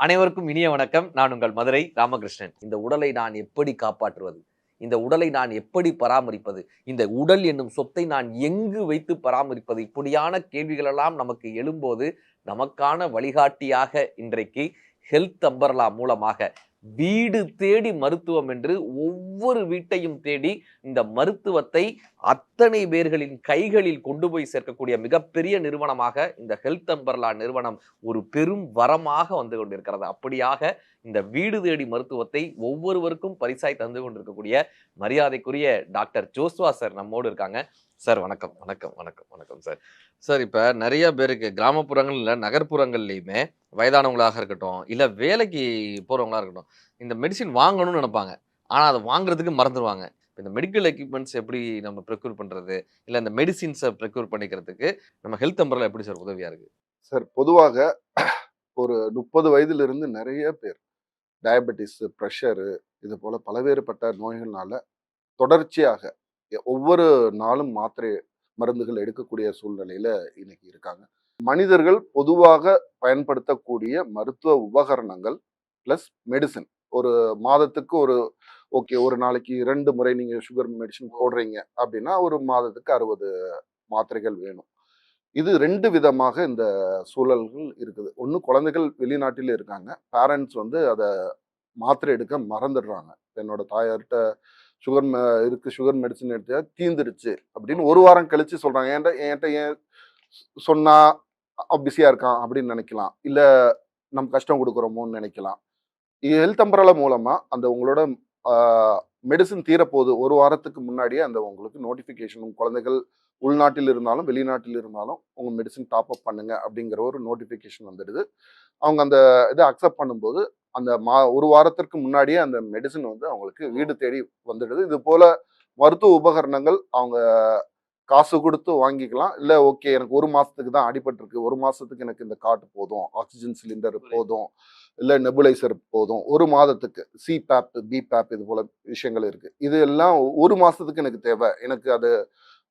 அனைவருக்கும் இனிய வணக்கம். நான் உங்கள் மதுரை ராமகிருஷ்ணன். இந்த உடலை நான் எப்படி காப்பாற்றுவது? இந்த உடலை நான் எப்படி பராமரிப்பது? இந்த உடல் என்னும் சொத்தை நான் எங்கு வைத்து பராமரிப்பது? இப்படியான கேள்விகளெல்லாம் நமக்கு எழும்போது, நமக்கான வழிகாட்டியாக இன்றைக்கு ஹெல்த் அம்பர்லா மூலமாக வீடு தேடி மருத்துவம் என்று ஒவ்வொரு வீட்டையும் தேடி இந்த மருத்துவத்தை அத்தனை பேர்களின் கைகளில் கொண்டு போய் சேர்க்கக்கூடிய மிகப்பெரிய நிறுவனமாக இந்த ஹெல்த் அம்பர்லா நிறுவனம் ஒரு பெரும் வரமாக வந்து கொண்டிருக்கிறது. அப்படியாக இந்த வீடு தேடி மருத்துவத்தை ஒவ்வொருவருக்கும் பரிசாய் தந்து கொண்டிருக்கக்கூடிய மரியாதைக்குரிய டாக்டர் ஜோஸ்வா சார் நம்மோடு இருக்காங்க. சார் வணக்கம் வணக்கம் வணக்கம் வணக்கம் சார். சார் இப்போ நிறைய பேருக்கு கிராமப்புறங்கள் இல்லை நகர்ப்புறங்கள்லையுமே வயதானவங்களாக இருக்கட்டும் இல்லை வேலைக்கு போகிறவங்களா இருக்கட்டும் இந்த மெடிசின் வாங்கணும்னு நினைப்பாங்க. ஆனால் அதை வாங்குறதுக்கு மறந்துடுவாங்க. இந்த மெடிக்கல் எக்யூப்மெண்ட்ஸ் எப்படி நம்ம ப்ரொக்யூர் பண்ணுறது இல்லை இந்த மெடிசின்ஸை ப்ரொக்யூர் பண்ணிக்கிறதுக்கு நம்ம ஹெல்த் அம்பர்லா எப்படி சார் உதவியாக இருக்குது? சார் பொதுவாக ஒரு 30 வயதிலிருந்து நிறைய பேர் டயபெட்டிஸ், ப்ரெஷரு இது போல பலவேறுபட்ட நோய்கள்னால தொடர்ச்சியாக ஒவ்வொரு நாளும் மாத்திரை மருந்துகள் எடுக்கக்கூடிய சூழ்நிலையில இன்னைக்கு இருக்காங்க. மனிதர்கள் பொதுவாக பயன்படுத்தக்கூடிய மருத்துவ உபகரணங்கள் பிளஸ் மெடிசன் ஒரு மாதத்துக்கு ஒரு நாளைக்கு 2 முறை நீங்க சுகர் மெடிசன் போடுறீங்க அப்படின்னா ஒரு மாதத்துக்கு 60 மாத்திரைகள் வேணும். இது 2 விதமாக இந்த சூழல்கள் இருக்குது. ஒண்ணு குழந்தைகள் வெளிநாட்டில இருக்காங்க. பேரண்ட்ஸ் வந்து அத மாத்திரை எடுக்க மறந்துடுறாங்க. என்னோட தாயார்ட்ட சுகர் மெடிசின் எடுத்தா தீந்துருச்சு அப்படின்னு 1 வாரம் கழிச்சு சொல்றாங்க. என்ட்ட ஏன் சொன்னா பிஸியா இருக்கான் அப்படின்னு நினைக்கலாம். இல்ல நம்ம கஷ்டம் குடுக்குறோமோன்னு நினைக்கலாம். ஹெல்த் அம்பரலா மூலமா அந்த உங்களோட ஆ மெடிசின் தீரப்போகுது. 1 வாரத்துக்கு முன்னாடியே அந்த உங்களுக்கு நோட்டிஃபிகேஷன் உங்க குழந்தைகள் உள்நாட்டில் இருந்தாலும், வெளிநாட்டில் இருந்தாலும் உங்க மெடிசின் டாப் அப் பண்ணுங்க அப்படிங்கிற ஒரு நோட்டிஃபிகேஷன் வந்துடுது. அவங்க அந்த இத அக்செப்ட் பண்ணும்போது, அந்த 1 வாரத்திற்கு முன்னாடியே அந்த மெடிசின் வந்து அவங்களுக்கு வீடு தேடி வந்துடுது. இது போல மருத்துவ உபகரணங்கள் அவங்க காசு குடுத்து வாங்கிக்கலாம். இல்ல ஓகே எனக்கு 1 மாசத்துக்கு தான் அடிபட்டுருக்கு. 1 மாசத்துக்கு எனக்கு இந்த காட் போதும். ஆக்ஸிஜன் சிலிண்டர் போதும். இல்ல நெபுலைசர் போதும். 1 மாதத்துக்கு சிபேப், பிபேப் இது போல விஷயங்கள் இருக்கு. இது எல்லாம் 1 மாசத்துக்கு எனக்கு தேவை. எனக்கு அது ரூ.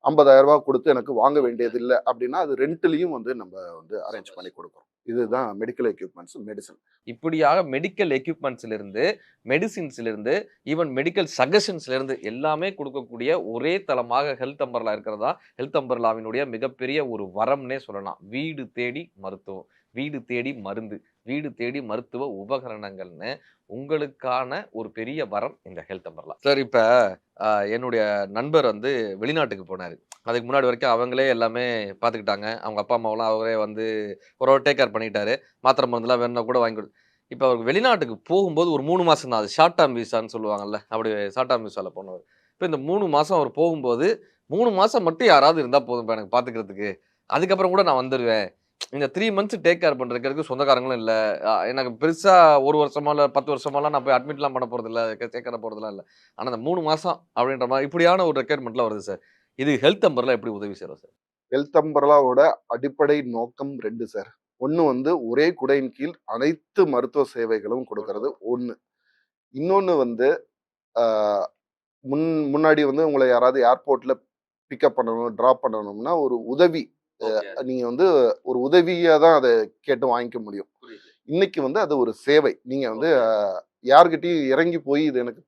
50,000 குடுத்து எனக்கு வாங்க வேண்டியது இல்ல அப்படின்னா, அது ரென்ட்லயும் வந்து நம்ம வந்து அரேஞ்ச் பண்ணி குடுக்குறோம். இதுதான் மெடிக்கல் எக்யூப்மென்ட்ஸ், மெடிசின். இப்படியாக மெடிக்கல் எக்யூப்மெண்ட்ஸ்ல இருந்து மெடிசின்ஸ்ல இருந்து ஈவன் மெடிக்கல் சஜஷன்ஸ்ல இருந்து எல்லாமே கொடுக்கக்கூடிய ஒரே தளமாக ஹெல்த் அம்பர்லா இருக்கிறதா ஹெல்த் அம்பர்லாவினுடைய மிகப்பெரிய ஒரு வரம்னே சொல்லலாம். வீடு தேடி மருத்துவம், வீடு தேடி மருந்து, வீடு தேடி மருத்துவ உபகரணங்கள்னு உங்களுக்கான ஒரு பெரிய வரம் இந்த ஹெல்த் அம்பர்லா. சார் இப்ப என்னுடைய நண்பர் வந்து வெளிநாட்டுக்கு போனாரு. அதுக்கு முன்னாடி வரைக்கும் அவங்களே எல்லாமே பார்த்துக்கிட்டாங்க. அவங்க அப்பா அம்மாவெல்லாம் அவரே வந்து ஒரு டேக் கேர் பண்ணிட்டாரு. மாத்திரை மருந்துலாம் வேணும்னா கூட வாங்கி இப்ப அவருக்கு வெளிநாட்டுக்கு போகும்போது ஒரு 3 மாசம் தான். அது ஷார்ட் டெர்ம் விசான்னு சொல்லுவாங்கல்ல. அப்படி ஷார்ட் டெர்ம் விசால போனவரு. இப்ப இந்த 3 மாசம் அவர் போகும்போது, 3 மாசம் மட்டும் யாராவது இருந்தா போதும்ப்பா எனக்கு பார்த்துக்கிறதுக்கு. அதுக்கப்புறம் கூட நான் வந்துருவேன். இந்த 3 மந்த்ஸ் டேக் கேர் பண்றதுக்கு சொந்தக்காரங்களும் இல்ல. எனக்கு பெருசா 1 வருஷமா இல்ல 10 வருஷமாலாம் நான் போய் அட்மிட்லாம் பண்ண போறதில்ல. சேக்கர போறதெல்லாம் இல்ல. ஆனா அந்த 3 மாசம் அப்படின்ற மாரி இப்படியான ஒரு ரெக்யர்மென்ட்லாம் வருது சார். இது ஹெல்த் அம்பர்லாம் எப்படி உதவி செய்யும் சார்? ஹெல்த் அம்பரலாவோட அடிப்படை நோக்கம் 2 சார். ஒண்ணு வந்து ஒரே குடையின் கீழ் அனைத்து மருத்துவ சேவைகளும் குடுக்கறது 1. இன்னொன்னு வந்து ஆ முன்னாடி வந்து உங்கள யாராவது ஏர்போர்ட்ல பிக்கப் பண்ணணும், டிராப் பண்ணணும்னா ஒரு உதவி. நீங்க வந்து ஒரு உதவியா தான் அத கேட்டு வாங்கிக்க முடியும். இன்னைக்கு வந்து அது ஒரு சேவை. நீங்க வந்து யார்கிட்டயும் இறங்கி போய் இது எனக்கு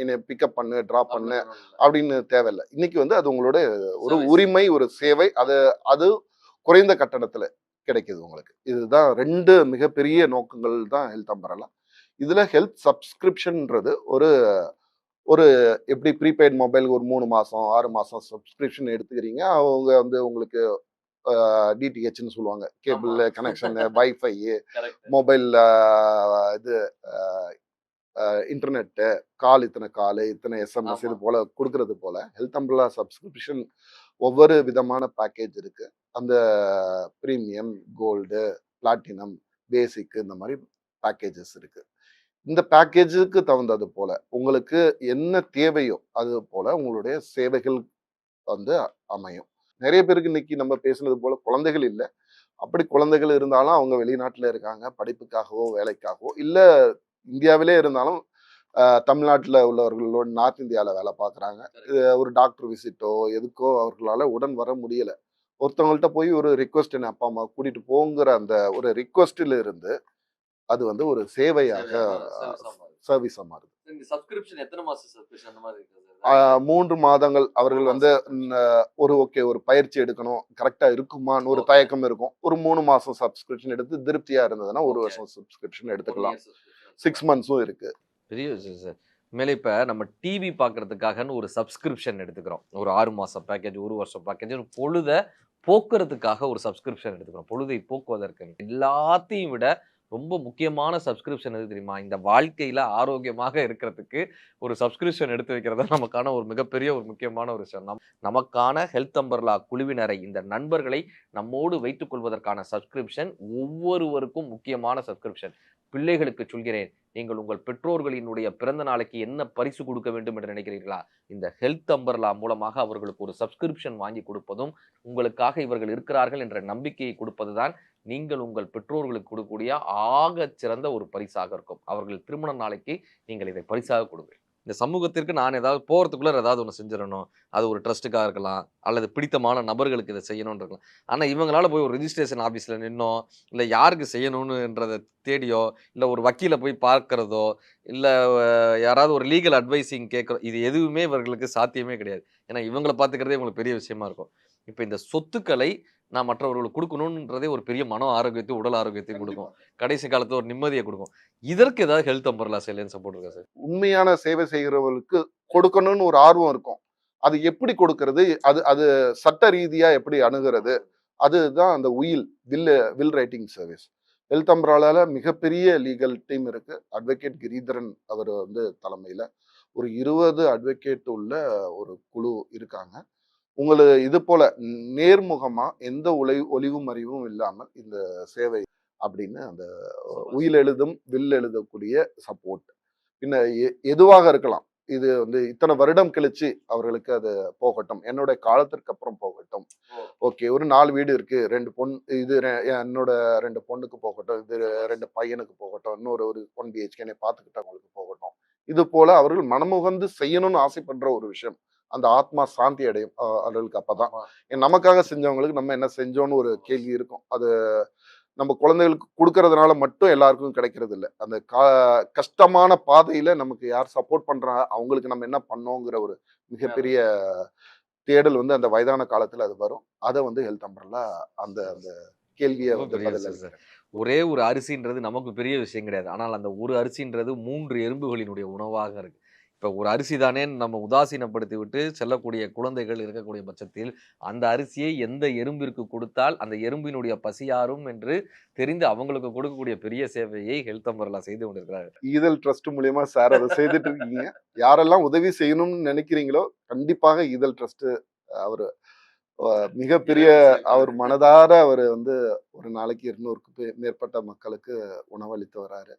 என்னைய பிக்கப் பண்ணு, டிராப் பண்ணு அப்படின்னு தேவையில்ல. இன்னைக்கு வந்து அது உங்களோட ஒரு உரிமை, ஒரு சேவை. அது குறைந்த கட்டணத்துல கிடைக்குது உங்களுக்கு. இதுதான் 2 மிகப்பெரிய நோக்கங்கள் தான் ஹெல்த் அம்பரலா. இதுல ஹெல்த் சப்ஸ்கிரிப்ஷன்ன்றது ஒரு ஒரு எப்படி ப்ரீபெய்ட் மொபைல் ஒரு 3 மாசம், 6 மாசம் சப்ஸ்கிரிப்ஷன் எடுத்துக்கிறீங்க. அவங்க வந்து உங்களுக்கு டிடிஹெச்ன்னு சொல்லுவாங்க. கேபிள் கனெக்ஷனு, வைஃபை, மொபைல் இது இன்டர்நெட்டு, இத்தனை எஸ்எம்எஸ் இது போல குடுக்குறது போல, ஹெல்த் அம்பரலா சப்ஸ்கிரிப்ஷன் ஒவ்வொரு விதமான பேக்கேஜ் இருக்கு. அந்த பிரீமியம், கோல்டு, பிளாட்டினம், பேசிக் இந்த மாரி பேக்கேஜஸ் இருக்கு. இந்த பேக்கேஜுக்கு தகுந்தது போல, உங்களுக்கு என்ன தேவையோ, அது போல உங்களுடைய சேவைகள் வந்து அமையும். நெறைய பேருக்கு இன்னைக்கு நம்ம பேசுனது போல குழந்தைகள் இல்ல. அப்படி குழந்தைகள் இருந்தாலும் அவங்க வெளிநாட்டுல இருக்காங்க. படிப்புக்காகவோ, வேலைக்காகவோ, இல்ல இந்தியாவிலே இருந்தாலும் தமிழ்நாட்டுல உள்ளவர்களோட நார்த் இந்தியால வேலை பார்க்குறாங்க. ஒரு டாக்டர் விசிட்டோ, எதுக்கோ அவர்களால உடன் வர முடியல. ஒருத்தவங்கள்ட்ட போய் ஒரு ரிக்வெஸ்ட் என்ன அப்பா, அம்மா கூட்டிட்டு போங்கிற அந்த ஒரு ரிக்வெஸ்ட்ல இருந்து அது வந்து ஒரு சேவையாக சர்வீஸா மாறுது. இந்த சப்ஸ்கிரிப்ஷன் எத்தனை மாசம் சப்ஸ்கிரிப்ஷன் அந்த மாதிரி இருக்கு ஆ, சார்? 3 மாதங்கள் அவர்கள் மூணு வந்து மாசம் ஒரு பயிற்சி எடுக்கணும். கரெக்ட்டா இருக்குமான்னு ஒரு ஓகே. தயக்கம் இருக்கும். ஒரு 3 மாசம் சப்ஸ்கிரிப்ஷன் எடுத்து திருப்தியா இருந்ததுன்னா, 1 ஓகே. வருஷம் சப்ஸ்கிரிப்ஷன் 1 எடுத்துக்கலாம். இயர் சப்ஸ்கிரிப்ஷன் 6 மந்த்ஸும் இருக்கு. பெரிய விஷயம் சார். உண்மையிலே இப்ப நம்ம டிவி பார்க்கறதுக்காகன்னு ஒரு சப்ஸ்கிரிப்ஷன் எடுத்துக்கிறோம். ஒரு 6 மாசம் பேக்கேஜ், 1 வருஷம் பேக்கேஜ்ன்னு பொழுத போக்குறதுக்காக ஒரு சப்ஸ்கிரிப்ஷன் எடுத்துக்கிறோம். பொழுதை போக்குவதற்கு. எல்லாத்தையும் விட ரொம்ப முக்கியமான சப்ஸ்கிரிப்ஷன் எது தெரியுமா? இந்த வாழ்க்கையில ஆரோக்கியமாக இருக்கிறதுக்கு ஒரு சப்ஸ்கிரிப்ஷன் எடுத்து வைக்கிறது தான் நமக்கான ஒரு மிகப்பெரிய ஒரு முக்கியமான ஒரு விஷயம். நமக்கான ஹெல்த் அம்பர்லா குழுவினரை, இந்த நண்பர்களை நம்மோடு வைத்துக் கொள்வதற்கான சப்ஸ்கிரிப்ஷன் ஒவ்வொருவருக்கும் முக்கியமான சப்ஸ்கிரிப்ஷன். பிள்ளைகளுக்கு சொல்கிறேன். நீங்கள் உங்கள் பெற்றோர்களினுடைய பிறந்த நாளைக்கு என்ன பரிசு கொடுக்க வேண்டும் என்று நினைக்கிறீர்களா? இந்த ஹெல்த் அம்பர்லா மூலமாக அவர்களுக்கு ஒரு சப்ஸ்கிரிப்ஷன் வாங்கி கொடுப்பதும், உங்களுக்காக இவர்கள் இருக்கிறார்கள் என்ற நம்பிக்கையை கொடுப்பதுதான், நீங்கள் உங்கள் பெற்றோர்களுக்கு கொடுக்கக்கூடிய ஆகச் சிறந்த ஒரு பரிசாக இருக்கும். அவர்கள் திருமண நாளைக்கு நீங்கள் இதை பரிசாக கொடுங்கள். இந்த சமூகத்திற்கு நான் ஏதாவது போறதுக்குள்ள ஏதாவது ஒண்ணு செஞ்சிரணும். அது ஒரு ட்ரஸ்ட்டுக்கா இருக்கலாம், அல்லது பிடித்தமான நபர்களுக்கு இத செய்யணும்னு இருக்கலாம். ஆனா இவங்களால போய் ஒரு ரிஜிஸ்ட்ரேஷன் ஆபீஸ்ல நின்னோ, இல்ல யாருக்கு செய்யணும்ன்றத தேடியோ, இல்ல ஒரு வக்கீல போய் பார்க்கிறதோ, இல்ல யாராவது ஒரு லீகல் அட்வைசிங் கேட்கிறோம். இது எதுவுமே இவர்களுக்கு சாத்தியமே கிடையாது. ஏன்னா இவங்கள பார்த்துக்கிறதே இவங்களுக்கு பெரிய விஷயமா இருக்கும். இப்ப இந்த சொத்துக்களை நான் மற்றவர்களுக்கு குடுக்கணும்ன்றதே ஒரு பெரிய மன ஆரோக்கியத்தையும், உடல் ஆரோக்கியத்தையும் குடுக்கும். கண்டிப்பா. கடைசி காலத்துல ஒரு நிம்மதிய குடுக்கும். இதற்கு ஏதாவது ஹெல்த் அம்பர்லா சைட்லருந்து சப்போர்ட் இருக்கா சார்? உண்மையான சேவை செய்கிறவர்களுக்கு கொடுக்கணும்னு ஒரு ஆர்வம் இருக்கும். அது எப்படி கொடுக்கிறது? அது அது சட்ட ரீதியா எப்படி அணுகுறது? அதுதான் அந்த வில் ரைட்டிங் சர்வீஸ். ஹெல்த் அம்ப்ரெல்லால மிகப்பெரிய லீகல் டீம் இருக்கு. அட்வொகேட் கிரிதரன் அவர் வந்து தலைமையில. ஒரு 20 அட்வொகேட் உள்ள ஒரு குழு இருக்காங்க. இது போல நேர்முகமா எந்த ஒளிவு மறைவும் இல்லாமல் இந்த சேவை அப்படின்னு அந்த உயில் எழுதும், வில் எழுதக்கூடிய சப்போர்ட். பின்ன எதுவாக இருக்கலாம். இது வந்து இத்தனை வருடம் கழிச்சு அவர்களுக்கு அது போகட்டும். என்னோட காலத்திற்கு அப்புறம் போகட்டும். ஓகே. ஒரு 4 வீடு இருக்கு. 2 இது என்னோட 2 பொண்ணுக்கு போகட்டும். இது 2 பையனுக்கு போகட்டும். இன்னொரு ஒரு 1 பிஹெச்கே என்னை பார்த்துக்கிட்டவங்களுக்கு போகட்டும். இது போல அவர்கள் மனமுகந்து செய்யணும்னு ஆசைப்படுற ஒரு விஷயம். அந்த ஆத்மா சாந்தி அடையும். அவர்களுக்கு அப்பதான். ஆமா. நமக்காக செஞ்சவங்களுக்கு நம்ம என்ன செஞ்சோம்னு ஒரு கேள்வி இருக்கும். அது நம்ம குழந்தைகளுக்கு குடுக்கறதுனால மட்டும் எல்லாருக்கும் கிடைக்கிறது இல்ல. அந்த கஷ்டமான பாதையில நமக்கு யார் சப்போர்ட் பண்றா, அவங்களுக்கு நம்ம என்ன பண்ணோங்கிற ஒரு மிகப்பெரிய தேடல் வந்து அந்த வயதான காலத்துல அது வரும். அத வந்து ஹெல்த் அம்பர்லா அந்த அந்த கேள்விய ரொம்ப வந்து பெரிய பதில் விஷயம் சார். அளிக்கிறது. ஒரே ஒரு அரிசின்றது நமக்கு பெரிய விஷயம் கிடையாது. ஆனால் அந்த ஒரு அரிசின்றது 3 எறும்புகளினுடைய உணவாக இருக்கு. இப்ப ஒரு அரிசி தானேன்னு நம்ம உதாசீனப்படுத்தி விட்டு செல்லக்கூடிய குழந்தைகள் இருக்கக்கூடிய பட்சத்தில், அந்த அரிசியை எந்த எறும்பிற்கு கொடுத்தால் அந்த எறும்பினுடைய பசியாறும் என்று தெரிந்து அவங்களுக்கு கொடுக்கக்கூடிய பெரிய சேவையை ஹெல்த் அம்பர்லா செய்து கொண்டிருக்கிறார்கள். ஈதல் ட்ரஸ்ட் மூலியமா சார் அத செய்துட்டு இருக்கீங்க. யாரெல்லாம் உதவி செய்யணும்னு நினைக்கிறீங்களோ, கண்டிப்பாக ஈதல் ட்ரஸ்ட் அவரு அ மிகப்பெரிய அவர் மனதார அவரு வந்து ஒரு நாளைக்கு 200க்கு மேற்பட்ட மக்களுக்கு உணவளித்து வராரு.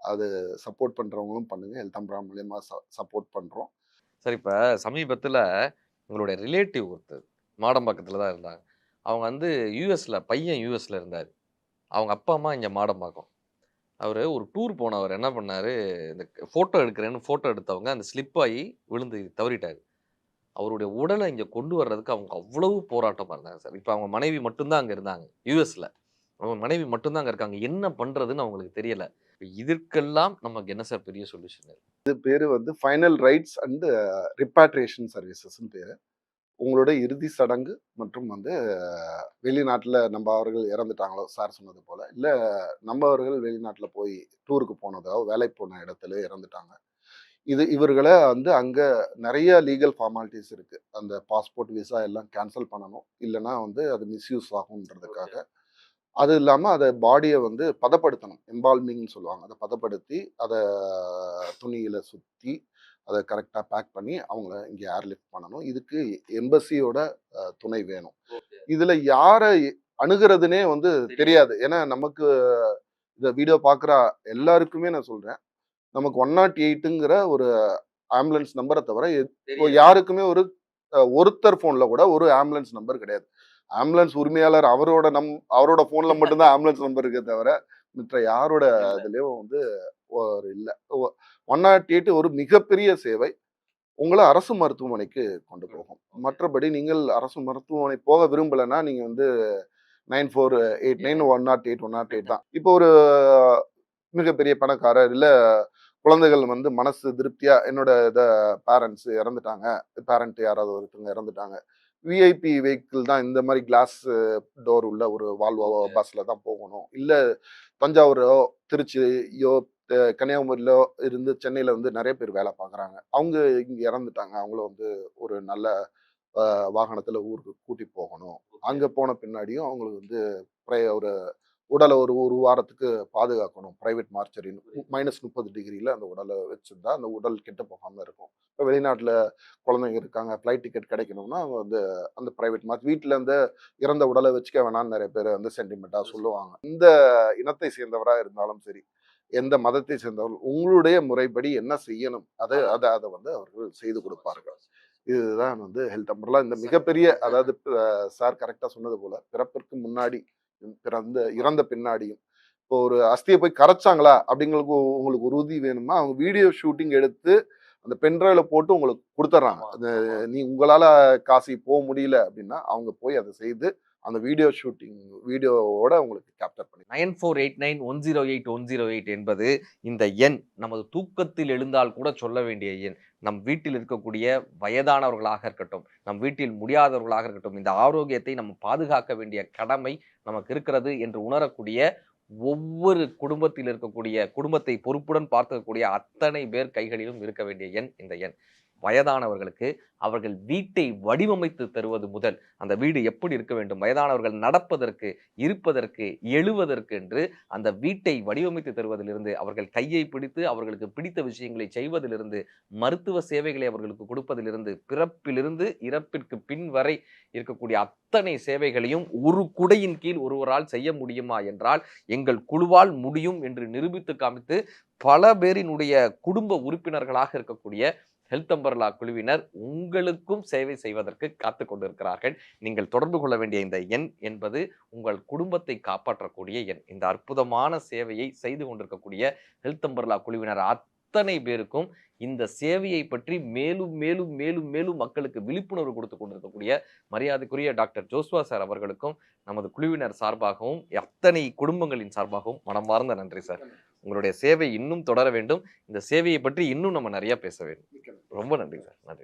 அது சப்போர்ட் பண்றவங்களும் பண்ணுங்க. ஹெல்த் அம்பர்லா மூலியமா சப்போர்ட் பண்றோம். சரி இப்ப சமீபத்தில உங்களுடைய ரிலேட்டிவ் ஒருத்தர் மாடம்பாக்கத்தில தான் இருந்தாங்க. அவங்க வந்து பையன் யுஎஸ்ல இருந்தாரு. அவங்க அப்பா, அம்மா இங்க மாடம்பாக்கம். அவரு ஒரு டூர் போனவர் என்ன பண்ணாரு, இந்த ஃபோட்டோ எடுக்கிறேன்னு ஃபோட்டோ எடுத்தவங்க அந்த ஸ்லிப் ஆயி விழுந்து தவறிட்டாரு. அவருடைய உடல இங்க கொண்டு வர்றதுக்கு அவங்க அவ்வளவு போராட்டமா இருந்தாங்க சார். இப்ப அவங்க மனைவி மட்டும் தான் அங்க இருந்தாங்க. யுஎஸ்ல. அவங்க மனைவி மட்டும் தான் அங்க இருக்காங்க. என்ன பண்றதுன்னு அவங்களுக்கு தெரியல. இதற்கெல்லாம் நமக்கு என்ன சார் பெரிய சொல்யூஷன்? பேரு வந்து ஃபைனல் ரைட்ஸ் அண்ட் ரிப்பாட்ரியேஷன் சர்வீசஸ்ன்னு பேரு. உங்களோட இறுதி சடங்கு மற்றும் வந்து வெளிநாட்டுல நம்ம அவர்கள் இறந்துட்டாங்களோ, சார் சொன்னது போல. இல்ல நம்ம அவர்கள் வெளிநாட்டுல போய் டூருக்கு போனதோ, வேலைக்கு போன இடத்துல இறந்துட்டாங்க. இவர்கள வந்து அங்க நெறைய லீகல் ஃபார்மாலிட்டீஸ் இருக்கு. அந்த பாஸ்போர்ட், விசா எல்லாம் கேன்சல் பண்ணணும். இல்லன்னா வந்து அது மிஸ்யூஸ் ஆகுன்றதுக்காக. அது இல்லாம அத பாடிய வந்து பதப்படுத்தணும். எம்பால்மிங்ன்னு சொல்லுவாங்க. அத பதப்படுத்தி, அத துணியில சுத்தி, அத கரெக்ட்டா பேக் பண்ணி, அவங்கள இங்க ஏர்லிஃப்ட் பண்ணணும். இதுக்கு எம்பசியோட துணை வேணும். இதுல யார அணுகுறதுன்னே வந்து தெரியாது. ஏன்னா, நமக்கு இந்த வீடியோ பார்க்குற எல்லாருக்குமே நான் சொல்றேன். நமக்கு 108ங்கிற ஒரு ஆம்புலன்ஸ் நம்பர தவிர, யாருக்குமே ஒருத்தர் ஃபோன்ல கூட ஒரு ஆம்புலன்ஸ் நம்பர் கிடையாது. ஆம்புலன்ஸ் உரிமையாளர் அவரோட ஃபோன்ல மட்டும் தான் ஆம்புலன்ஸ் நம்பர் இருக்கே தவிர, மற்ற யாரோட இதுலயும் வந்து இல்ல. 108 ஒரு மிகப்பெரிய சேவை. உங்கள அரசு மருத்துவமனைக்கு கொண்டு போகும். மற்றபடி நீங்கள் அரசு மருத்துவமனை போக விரும்பலன்னா, நீங்க வந்து 9489 108 108 தான். இப்போ ஒரு மிகப்பெரிய பணக்காரர் இல்ல குழந்தைகள் வந்து மனசு திருப்தியா என்னோட பேரண்ட்ஸ் இறந்துட்டாங்க, பேரண்ட் யாராவது ஒருத்தவங்க இறந்துட்டாங்க, விஐபி வெஹிக்கிள் தான் இந்த மாதிரி கிளாஸ் டோர் உள்ள ஒரு வால்வோ பஸ்ல தான் போகணும், இல்ல தஞ்சாவூரோ திருச்சியோ கன்னியாகுமரியிலோ இருந்து சென்னையில வந்து நிறைய பேர் வேலை பார்க்குறாங்க, அவங்க இங்க இறந்துட்டாங்க, அவங்கள வந்து ஒரு நல்ல வாகனத்துல ஊருக்கு கூட்டி போகணும், அங்க போன பின்னாடியும் அவங்களுக்கு வந்து ஒரு உடலை ஒரு ஒரு வாரத்துக்கு பாதுகாக்கணும், பிரைவேட் மார்ச்சரின்னு -30 டிகிரியில் அந்த உடலை வச்சிருந்தா அந்த உடல் கெட்டு போகாம இருக்கும். இப்போ வெளிநாட்டுல குழந்தைங்க இருக்காங்க, ஃப்ளைட் டிக்கெட் கிடைக்கணும்னா அவங்க வந்து அந்த பிரைவேட் மார்ச் வீட்டில் இந்த இறந்த உடலை வச்சுக்க வேணாம்னு நிறைய பேர் வந்து சென்டிமெண்டா சொல்லுவாங்க. இந்த இனத்தை சேர்ந்தவரா இருந்தாலும் சரி, எந்த மதத்தை சேர்ந்தவர்கள் உங்களுடைய முறைப்படி என்ன செய்யணும் அதை அதை அதை வந்து அவர்கள் செய்து கொடுப்பார்கள். இதுதான் வந்து ஹெல்த் அம்பர்லா. இந்த மிகப்பெரிய, அதாவது சார் கரெக்டா சொன்னது போல, பிறப்பிற்கு முன்னாடி இறந்த பின்னாடியும் இப்போ ஒரு அஸ்தியை போய் கரைச்சாங்களா அப்படிங்களுக்கு உங்களுக்கு உறுதி வேணுமா, அவங்க வீடியோ ஷூட்டிங் எடுத்து அந்த பென்ட்ரைவ்ல போட்டு உங்களுக்கு கொடுத்துட்றாங்க. நீ உங்களால காசி போக முடியல அப்படின்னா அவங்க போய் அதை செய்து அந்த வீடியோ ஷூட்டிங் வீடியோவோட உங்களுக்கு கேப்சர் பண்ணி 9489108108 என்பது இந்த எண் நமது தூக்கத்தில் எழுந்தால் கூட சொல்ல வேண்டிய எண். நம் வீட்டில் இருக்கக்கூடிய வயதானவர்களாக இருக்கட்டும், நம் வீட்டில் முடியாதவர்களாக இருக்கட்டும், இந்த ஆரோக்கியத்தை நம்ம பாதுகாக்க வேண்டிய கடமை நமக்கு இருக்கிறது என்று உணரக்கூடிய ஒவ்வொரு குடும்பத்தில் இருக்கக்கூடிய, குடும்பத்தை பொறுப்புடன் பார்க்கக்கூடிய அத்தனை பேர் கைகளிலும் இருக்க வேண்டிய எண் இந்த எண். வயதானவர்களுக்கு அவர்கள் வீட்டை வடிவமைத்து தருவது முதல், அந்த வீடு எப்படி இருக்க வேண்டும், வயதானவர்கள் நடப்பதற்கு, இருப்பதற்கு, எழுவதற்கு என்று அந்த வீட்டை வடிவமைத்து தருவதிலிருந்து, அவர்கள் கையை பிடித்து அவர்களுக்கு பிடித்த விஷயங்களை செய்வதிலிருந்து, மருத்துவ சேவைகளை அவர்களுக்கு கொடுப்பதிலிருந்து, பிறப்பிலிருந்து இறப்பிற்கு பின் வரை இருக்கக்கூடிய அத்தனை சேவைகளையும் ஒரு குடையின் கீழ் ஒருவரால் செய்ய முடியுமா என்றால் எங்கள் குழுவால் முடியும் என்று நிரூபித்து காமித்து பல பேரினுடைய குடும்ப உறுப்பினர்களாக இருக்கக்கூடிய ஹெல்த் அம்பர்லா குழுவினர் உங்களுக்கும் சேவை செய்வதற்கு காத்து கொண்டிருக்கிறார்கள். நீங்கள் தொடர்பு கொள்ள வேண்டிய இந்த எண் என்பது உங்கள் குடும்பத்தை காப்பாற்றக்கூடிய எண். இந்த அற்புதமான சேவையை செய்து கொண்டிருக்கக்கூடிய ஹெல்த் அம்பர்லா குழுவினர் அத்தனை பேருக்கும் இந்த சேவையை பற்றி மேலும் மேலும் மேலும் மேலும் மக்களுக்கு விழிப்புணர்வு கொடுத்து கொண்டிருக்கக்கூடிய மரியாதைக்குரிய டாக்டர் ஜோஸ்வா சார் அவர்களுக்கும் நமது குழுவினர் சார்பாகவும் அத்தனை குடும்பங்களின் சார்பாகவும் மனமார்ந்த நன்றி சார். உங்களுடைய சேவை இன்னும் தொடர வேண்டும். இந்த சேவையை பற்றி இன்னும் நம்ம நிறைய பேச வேண்டும். ரொம்ப நன்றி சார். நன்றி.